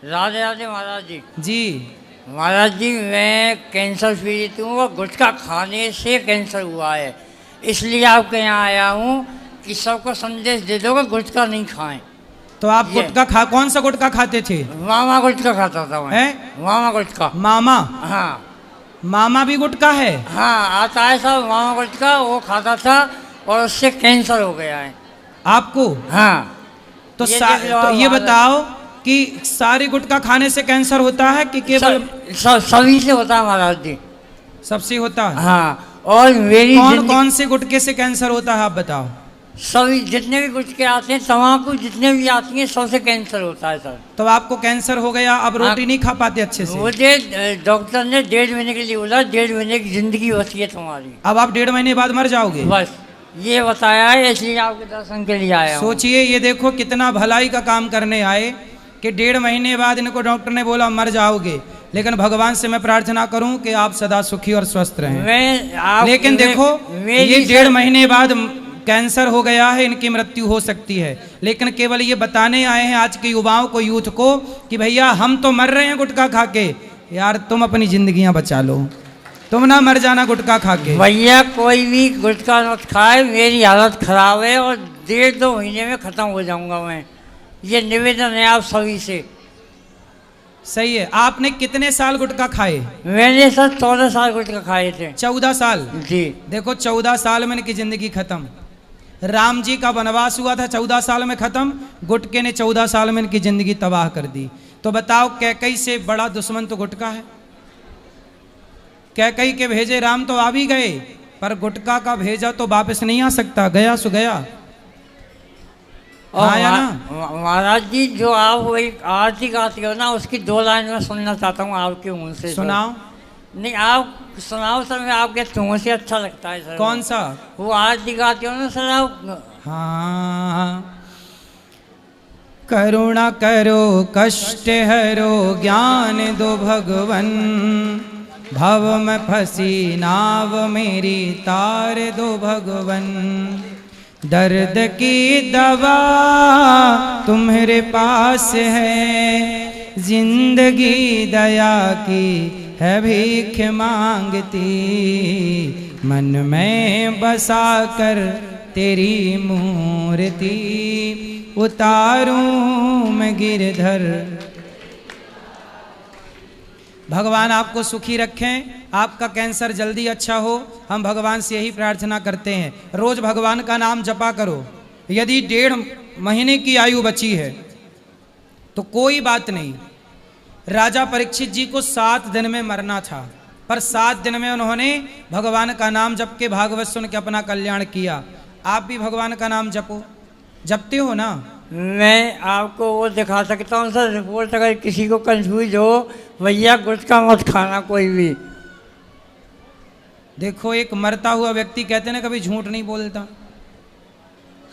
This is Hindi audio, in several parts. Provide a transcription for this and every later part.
राधे राधे महाराज जी। जी महाराज जी, मैं कैंसर पीड़ित हूँ और गुटखा खाने से कैंसर हुआ है, इसलिए आपके यहाँ आया हूँ कि सबको संदेश दे दो कि गुटखा नहीं खाएं। तो आप गुटखा कौन सा गुटखा खाते थे? मामा गुटखा खाता था मैं। मामा गुटखा। मामा? हाँ। मामा भी गुटखा है? हाँ, आता है सब मामा गुटखा, वो खाता था और उससे कैंसर हो गया है। आपको? हाँ। तो ये बताओ कि सारी गुटखा खाने से कैंसर होता है कि केवल? सभी से होता है महाराज जी। सबसे होता है? हाँ। और मेरी कौन से गुटखे से कैंसर होता है आप बताओ? सभी जितने भी गुटखे आते हैं, तम्बाकू जितने भी आती हैं, सबसे कैंसर होता है सर। तो आपको कैंसर हो गया, अब रोटी नहीं खा पाते अच्छे से? मुझे डॉक्टर ने 1.5 महीने के लिए बोला, 1.5 महीने की जिंदगी बची है तुम्हारी। अब आप 1.5 महीने बाद मर जाओगे? बस ये बताया है, इसलिए आपके दर्शन के लिए आया। सोचिए, ये देखो कितना भलाई का काम करने आए कि 1.5 महीने बाद इनको डॉक्टर ने बोला मर जाओगे, लेकिन भगवान से मैं प्रार्थना करूं कि आप सदा सुखी और स्वस्थ रहें। लेकिन देखो, ये 1.5 महीने बाद कैंसर हो गया है, इनकी मृत्यु हो सकती है, लेकिन केवल ये बताने आए हैं आज के युवाओं को, यूथ को, कि भैया हम तो मर रहे हैं गुटखा खा के, यार तुम अपनी जिंदगियां बचा लो, तुम ना मर जाना गुटखा खा के। भैया कोई भी गुटखा मत खाए, मेरी हालत खराब है और 1.5-2 महीने में खत्म हो जाऊंगा मैं, ये निवेदन है आप सभी से। सही है। आपने कितने साल गुटखा खाए? मैंने सर 14 साल गुटखा खाए थे। 14 साल? जी। देखो 14 साल में इनकी जिंदगी खत्म। राम जी का वनवास हुआ था 14 साल में खत्म, गुटके ने 14 साल में इनकी जिंदगी तबाह कर दी। तो बताओ, कैकई से बड़ा दुश्मन तो गुटका है। कैकई के भेजे राम तो आ भी गए, पर गुटका का भेजा तो वापस नहीं आ सकता, गया सो गया। आया ना महाराज जी, जो आप एक आरती गाते हो ना, उसकी 2 लाइन में सुनना चाहता हूँ आपके मुंह से। सुनाओ। नहीं, आप सुनाओ सर, मैं आपके मुंह से अच्छा लगता है सर। कौन सा? वो आरती गाते हो ना सर आप। हाँ। करुणा करो कष्ट हरो, ज्ञान दो भगवन, भव में फंसी नाव मेरी तार दो भगवन, दर्द की दवा तुम्हारे पास है, जिंदगी दया की है भीख मांगती, मन में बसा कर तेरी मूर्ति, उतारूं मैं गिरधर। भगवान आपको सुखी रखें, आपका कैंसर जल्दी अच्छा हो, हम भगवान से यही प्रार्थना करते हैं। रोज भगवान का नाम जपा करो। यदि 1.5 महीने की आयु बची है तो कोई बात नहीं। राजा परीक्षित जी को 7 दिन में मरना था, पर 7 दिन में उन्होंने भगवान का नाम जप के भागवत सुन के अपना कल्याण किया। आप भी भगवान का नाम जपो। जपते हो ना? मैं आपको वो दिखा सकता हूँ सर रिपोर्ट, अगर किसी को कंफ्यूज हो, भैया गुटखा मत खाना कोई भी। देखो, एक मरता हुआ व्यक्ति कहते ना कभी झूठ नहीं बोलता।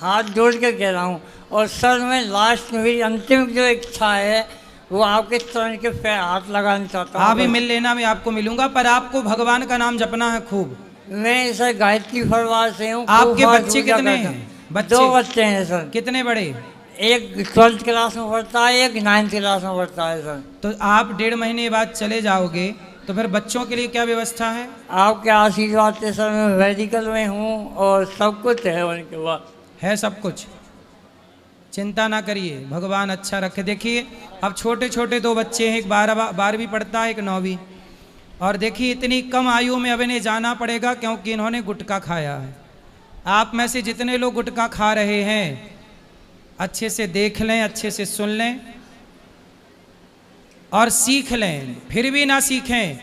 हाथ जोड़ के कह रहा हूँ। और सर मैं लास्ट में, मेरी अंतिम जो इच्छा है वो आपके चरण के पैर हाथ लगाना चाहता हूँ। आप भी मिल लेना, मैं आपको मिलूंगा, पर आपको भगवान का नाम जपना है खूब। मैं सर गायत्री परिवार से हूँ। आपके बच्चे कितने हैं? 2 बच्चे हैं सर। कितने बड़े? एक 12th क्लास में पढ़ता है, एक 9th क्लास में पढ़ता है सर। तो आप 1.5 महीने बाद चले जाओगे, तो फिर बच्चों के लिए क्या व्यवस्था है? आपके आशीर्वाद से सर मैं मेडिकल में हूँ और सब कुछ है उनके पास। है सब कुछ, चिंता ना करिए, भगवान अच्छा रखे। देखिए, अब छोटे छोटे 2 बच्चे हैं, एक 12वीं पढ़ता है, एक 9वीं। और देखिए, इतनी कम आयु में अब इन्हें जाना पड़ेगा क्योंकि इन्होंने गुटखा खाया है। आप में से जितने लोग गुटखा खा रहे हैं, अच्छे से देख लें, अच्छे से सुन लें और सीख लें। फिर भी ना सीखें,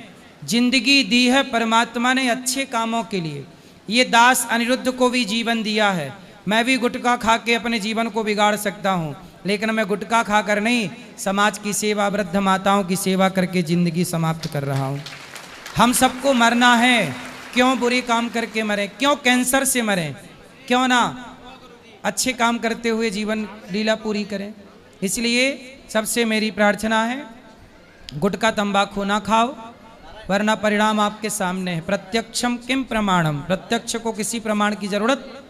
जिंदगी दी है परमात्मा ने अच्छे कामों के लिए। ये दास अनिरुद्ध को भी जीवन दिया है। मैं भी गुटखा खा के अपने जीवन को बिगाड़ सकता हूँ, लेकिन मैं गुटखा खाकर नहीं, समाज की सेवा, वृद्ध माताओं की सेवा करके जिंदगी समाप्त कर रहा हूँ। हम सबको मरना है, क्यों बुरे काम करके मरें, क्यों कैंसर से मरें, क्यों ना अच्छे काम करते हुए जीवन लीला पूरी करें। इसलिए सबसे मेरी प्रार्थना है, गुटखा तंबाकू ना खाओ, वरना परिणाम आपके सामने है। प्रत्यक्षम किम प्रमाणम, प्रत्यक्ष को किसी प्रमाण की जरूरत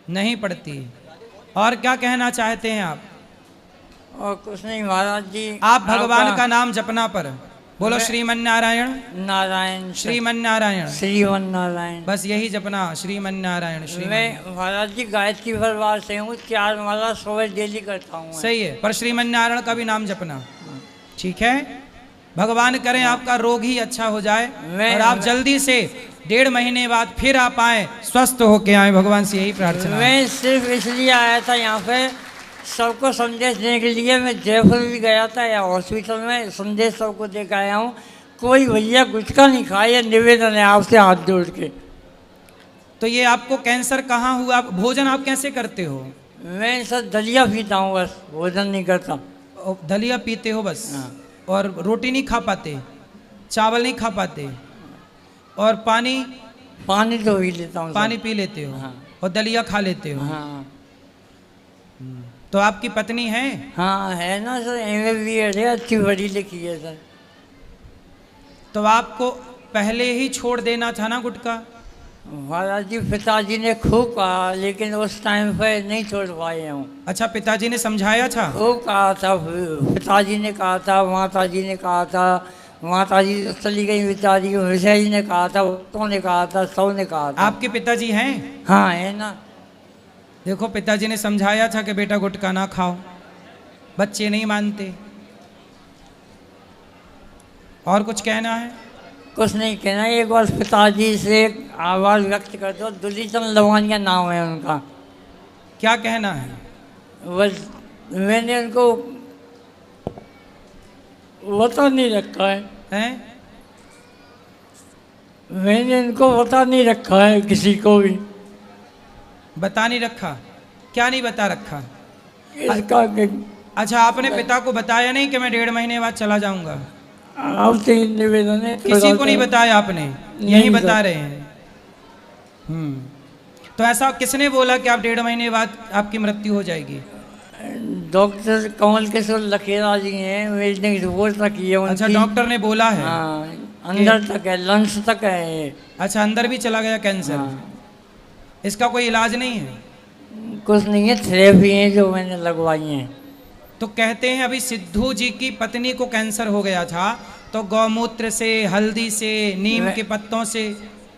नहीं पड़ती। और क्या कहना चाहते हैं आप? और कुछ नहीं महाराज जी। आप भगवान आपका का नाम जपना पर बोलो मैं- श्रीमन नारायण नारायण श्रीमन नारायण, श्रीमन नारायण। बस यही जपना, श्रीमन नारायण श्रीमन। मैं महाराज जी गायत्री परिवार से हूँ, 4 माला सुबह डेली करता हूँ। सही है, पर श्रीमन नारायण का भी नाम जपना, ठीक है। भगवान करें आपका रोग ही अच्छा हो जाए और आप जल्दी से 1.5 महीने बाद फिर आप आए, स्वस्थ होके आए, भगवान से यही प्रार्थना है। मैं सिर्फ इसलिए आया था यहाँ पे सबको संदेश देने के लिए। मैं जयपुर भी गया था, या हॉस्पिटल में संदेश सबको दे के आया हूँ। कोई भैया गुटखा नहीं खाए, निवेदन है आपसे हाथ जोड़ के। तो ये आपको कैंसर कहाँ हुआ? भोजन आप कैसे करते हो? मैं सर दलिया पीता हूँ, बस भोजन नहीं करता। दलिया पीते हो बस? हाँ। और रोटी नहीं खा पाते, चावल नहीं खा पाते, और पानी पानी तो पी लेता हूँ। पानी पी लेते हो? हाँ। और दलिया खा लेते हो? हाँ तो आपकी पत्नी है? हाँ है ना सर, MBA है, अच्छी पढ़ी लिखी है सर। तो आपको पहले ही छोड़ देना था ना गुटखा? महाराज जी पिताजी ने खूब कहा, लेकिन उस टाइम पे नहीं छोड़ पाए हूँ। अच्छा, पिताजी ने समझाया था? खूब कहा था, पिताजी ने कहा था, माता जी ने कहा था, माता जी चली गई पिताजी, विषय जी ने कहा था, भक्तों ने कहा था, सब ने कहा था। आपके पिताजी हैं? हाँ है ना। देखो, पिताजी ने समझाया था कि बेटा गुटखा ना खाओ, बच्चे नहीं मानते। और कुछ कहना है? कुछ नहीं कहना, एक बार पिताजी से आवाज़ व्यक्त कर दो। दुलीचंद लवानिया नाम है उनका। क्या कहना है? बस मैंने उनको बता नहीं रखा है। हैं? मैंने इनको बता नहीं रखा है किसी को भी। बता नहीं रखा? क्या नहीं बता रखा? इसका अच्छा, आपने पिता को बताया नहीं कि मैं 1.5 महीने बाद चला जाऊंगा? आपसे ही निवेदन है। किसी को नहीं बताया आपने? यही बता रहे हैं। तो ऐसा किसने बोला कि आप 1.5 महीने बाद आपकी मृत्यु हो जाएगी? डॉक्टर कमल किशोर लखेरा जी हैं, मेरी रिपोर्ट रखी है उनकी। अच्छा, डॉक्टर ने बोला है? हाँ, अंदर तक है, लंग्स तक है। अच्छा, अंदर भी चला गया कैंसर? हाँ। इसका कोई इलाज नहीं है? कुछ नहीं है, थेरेपी है जो मैंने लगवाई है। तो कहते हैं अभी सिद्धू जी की पत्नी को कैंसर हो गया था, तो गौमूत्र से, हल्दी से, नीम के पत्तों से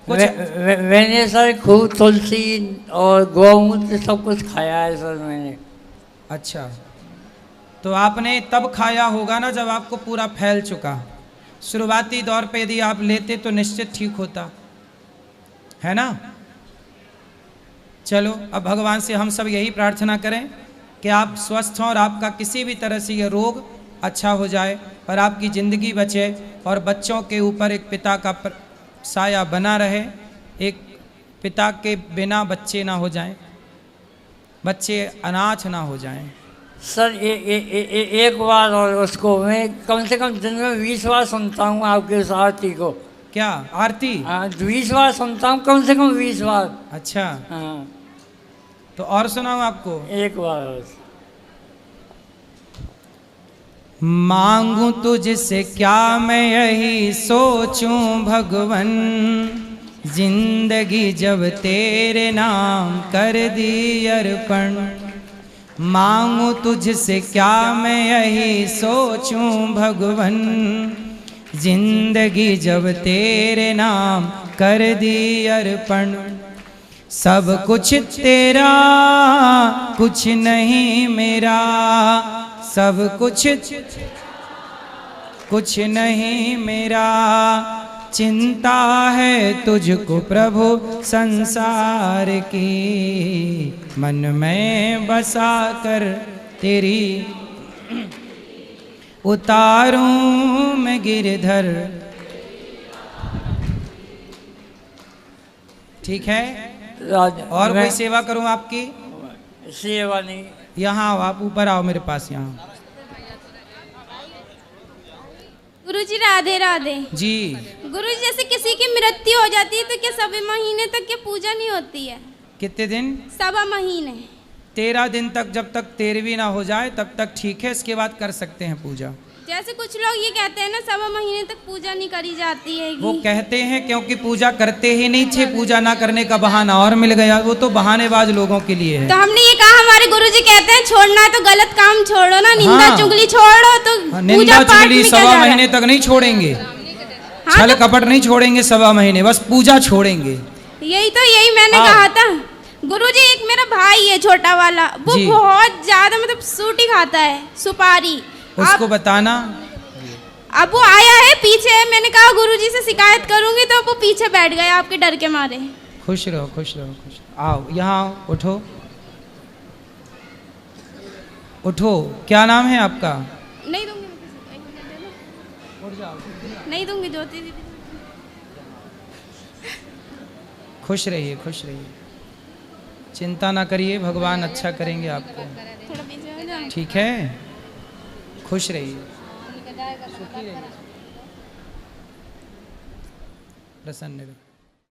कुछ मैंने सर खूब तुलसी और गौमूत्र सब कुछ खाया है सर मैंने। अच्छा, तो आपने तब खाया होगा ना जब आपको पूरा फैल चुका। शुरुआती दौर पे यदि आप लेते तो निश्चित ठीक होता है ना। चलो, अब भगवान से हम सब यही प्रार्थना करें कि आप स्वस्थ हों और आपका किसी भी तरह से ये रोग अच्छा हो जाए और आपकी ज़िंदगी बचे और बच्चों के ऊपर एक पिता का साया बना रहे। एक पिता के बिना बच्चे ना हो जाएं, बच्चे अनाथ ना हो जाएं। सर एक बार, और उसको मैं कम से कम दिन में 20 बार सुनता हूँ आपके उस आरती को। क्या आरती? हाँ, 20 बार सुनता हूँ, कम से कम 20 बार। अच्छा, हाँ, तो और सुनाऊँ आपको? एक बार बस। मांगू तुझसे क्या मैं यही सोचूं भगवन, जिंदगी जब तेरे नाम कर दी अर्पण। मांगू तुझसे क्या मैं यही सोचूं भगवन, जिंदगी जब तेरे नाम कर दी अर्पण। सब कुछ तेरा कुछ नहीं मेरा, सब कुछ नहीं मेरा। चिंता है तुझको प्रभु संसार की, मन में बसा कर तेरी उतारूं मैं गिरधर। ठीक है, और कोई सेवा करूं आपकी? सेवा नहीं। यहाँ आओ, आप ऊपर आओ मेरे पास यहाँ। गुरुजी राधे राधे। जी, गुरुजी, जैसे किसी की मृत्यु हो जाती है तो क्या सवा महीने तक क्या पूजा नहीं होती है? कितने दिन? सवा महीने। 13 दिन तक, जब तक 13वीं ना हो जाए तब तक ठीक है, इसके बाद कर सकते हैं पूजा। जैसे कुछ लोग ये कहते हैं ना 1.25 महीने तक पूजा नहीं करी जाती है। वो कहते हैं क्योंकि पूजा करते ही नहीं थे, पूजा ना करने का बहाना और मिल गया। वो तो बहानेबाज लोगों के लिए है। तो हमने ये कहा, हमारे गुरुजी कहते हैं छोड़ना है तो गलत काम छोड़ो ना, निंदा हाँ। चुगली छोड़ो। तो निंदा पूजा पाठ चुगली में क्या 1.25 जा रहा है? महीने तक नहीं छोड़ेंगे, हाँ, छल तो कपट नहीं छोड़ेंगे 1.25 महीने, बस पूजा छोड़ेंगे। यही मैंने हाँ। कहा था। गुरुजी एक मेरा भाई है छोटा वाला, वो जी। बहुत ज्यादा मतलब सूटी खाता है, सुपारी। उसको बताना। अब वो आया है पीछे, मैंने कहा गुरुजी से शिकायत करूंगी, तो वो पीछे बैठ गए आपके डर के मारे। खुश रहो, खुश रहो, खुश रहो। आओ यहाँ आओ, उठो उठो। क्या नाम है आपका? नहीं दूंगी मैं किसी को, 1 मिनट दे दो। नहीं दूंगी ज्योति दीदी। खुश रहिए, खुश रहिए, चिंता ना करिए, भगवान अच्छा करेंगे आपको। थोड़ा पीछे हो जाओ। ठीक है, खुश रहिए, सुखी रहिए, प्रसन्न रहिए।